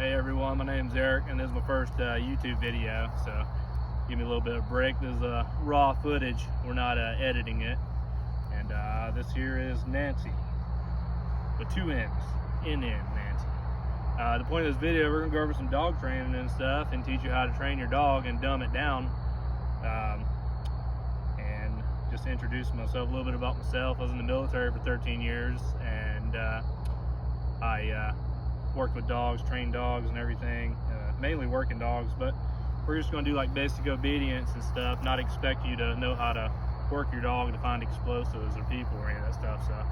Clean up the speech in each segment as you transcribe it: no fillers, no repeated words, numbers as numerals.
Hey everyone, my name's Eric and this is my first YouTube video, so give me a little bit of a break. This is raw footage, we're not editing it. And this here is Nancy, with two N's, Nancy. The point of this video, we're gonna go over some dog training and stuff and teach you how to train your dog and dumb it down. And just to introduce myself, a little bit about myself. I was in the military for 13 years and I worked with dogs, trained dogs and everything, mainly working dogs, but we're just going to do like basic obedience and stuff, not expect you to know how to work your dog to find explosives or people or any of that stuff, so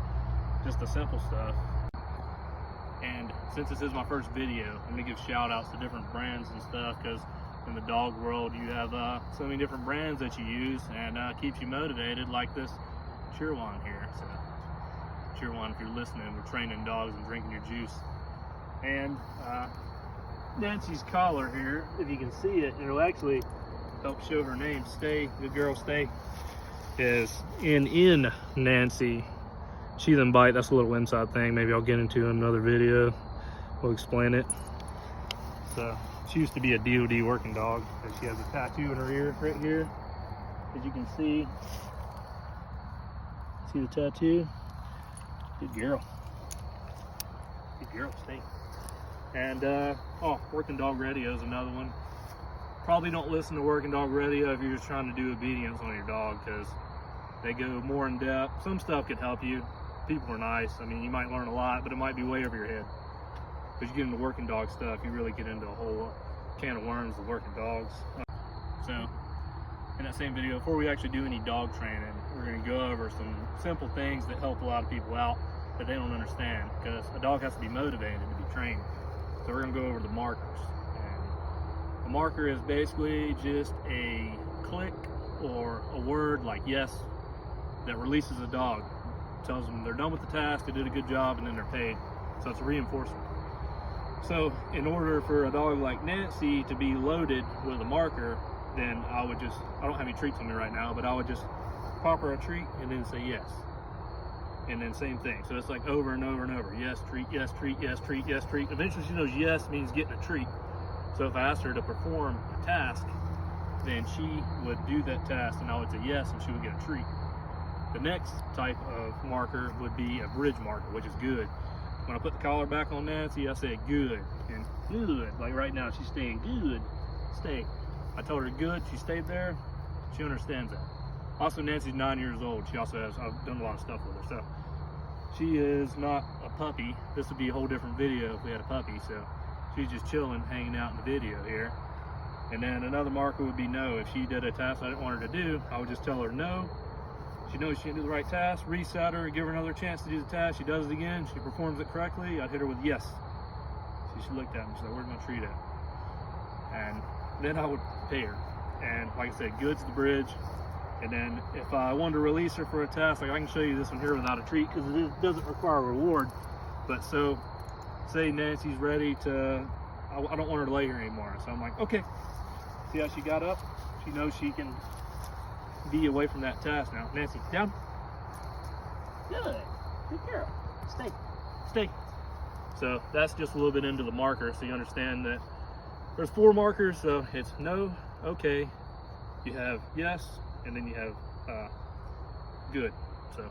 just the simple stuff. And since this is my first video, I'm going to give shout outs to different brands and stuff, because in the dog world you have so many different brands that you use and keeps you motivated, like this Cheerwan here. So Cheerwan, if you're listening, we're training dogs and drinking your juice. And Nancy's collar here, if you can see it, it'll actually help show her name. Stay, good girl, stay, is in Nancy. Sheath and bite, that's a little inside thing. Maybe I'll get into in another video. We'll explain it. So she used to be a DOD working dog, and she has a tattoo in her ear right here, as you can see. See the tattoo? Good girl. Good girl, stay. And working dog radio is another one. Probably don't listen to working dog radio if you're just trying to do obedience on your dog, because they go more in depth. Some stuff could help you. People are nice. I mean, you might learn a lot, but it might be way over your head. As you get into working dog stuff, you really get into a whole can of worms of working dogs. So in that same video, before we actually do any dog training, we're going to go over some simple things that help a lot of people out that they don't understand, because a dog has to be motivated to be trained. So we're going to go over the markers. And a marker is basically just a click or a word like yes that releases a dog. Tells them they're done with the task, they did a good job, and then they're paid. So it's a reinforcement. So in order for a dog like Nancy to be loaded with a marker, then I don't have any treats on me right now, but I would just pop her a treat and then say yes. And then same thing. So it's like over and over and over. Yes, treat, yes, treat, yes, treat, yes, treat. Eventually she knows yes means getting a treat. So if I asked her to perform a task, then she would do that task and I would say yes and she would get a treat. The next type of marker would be a bridge marker, which is good. When I put the collar back on Nancy, I said good and good. Like right now, she's staying good, stay. I told her good, she stayed there, she understands that. Also, Nancy's 9 years old. She also has, I've done a lot of stuff with her, so she is not a puppy. This would be a whole different video if we had a puppy, so she's just chilling, hanging out in the video here. And then another marker would be no. If she did a task I didn't want her to do, I would just tell her no. She knows she didn't do the right task, reset her, give her another chance to do the task. She does it again, she performs it correctly, I'd hit her with yes. She looked at me, she's like, where's my treat at? And then I would pay her. And like I said, good's the bridge. And then if I wanted to release her for a task, like I can show you this one here without a treat because it doesn't require a reward. But so, say Nancy's ready to, I don't want her to lay here anymore. So I'm like, okay. See how she got up? She knows she can be away from that task now. Nancy, down. Good. Good girl. Stay. Stay. So that's just a little bit into the marker, so you understand that there's 4 markers. So it's no, okay, you have yes, and then you have good. So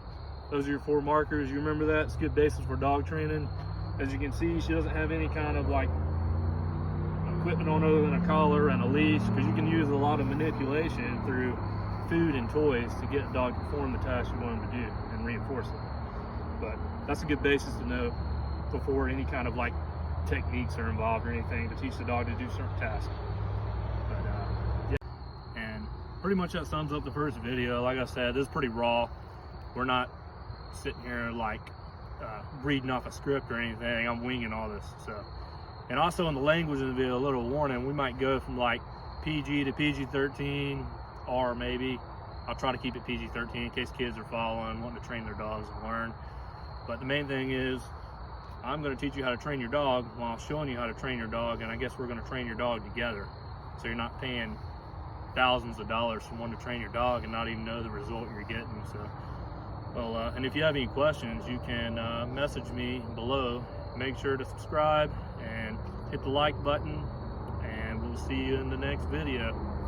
those are your 4 markers. You remember that? It's good basis for dog training. As you can see, she doesn't have any kind of like equipment on other than a collar and a leash, because you can use a lot of manipulation through food and toys to get a dog to perform the task you want him to do and reinforce it. But that's a good basis to know before any kind of like techniques are involved or anything to teach the dog to do certain tasks. But yeah, and pretty much that sums up the first video. Like I said, this is pretty raw. We're not sitting here like reading off a script or anything. I'm winging all this. So, and also in the language of the video, a little warning, we might go from like PG to PG-13, or maybe I'll try to keep it PG-13 in case kids are following, wanting to train their dogs and learn. But the main thing is, I'm going to teach you how to train your dog while showing you how to train your dog, and I guess we're going to train your dog together. So you're not paying thousands of dollars for one to train your dog and not even know the result you're getting. So, well, and if you have any questions, you can message me below. Make sure to subscribe and hit the like button, and we'll see you in the next video.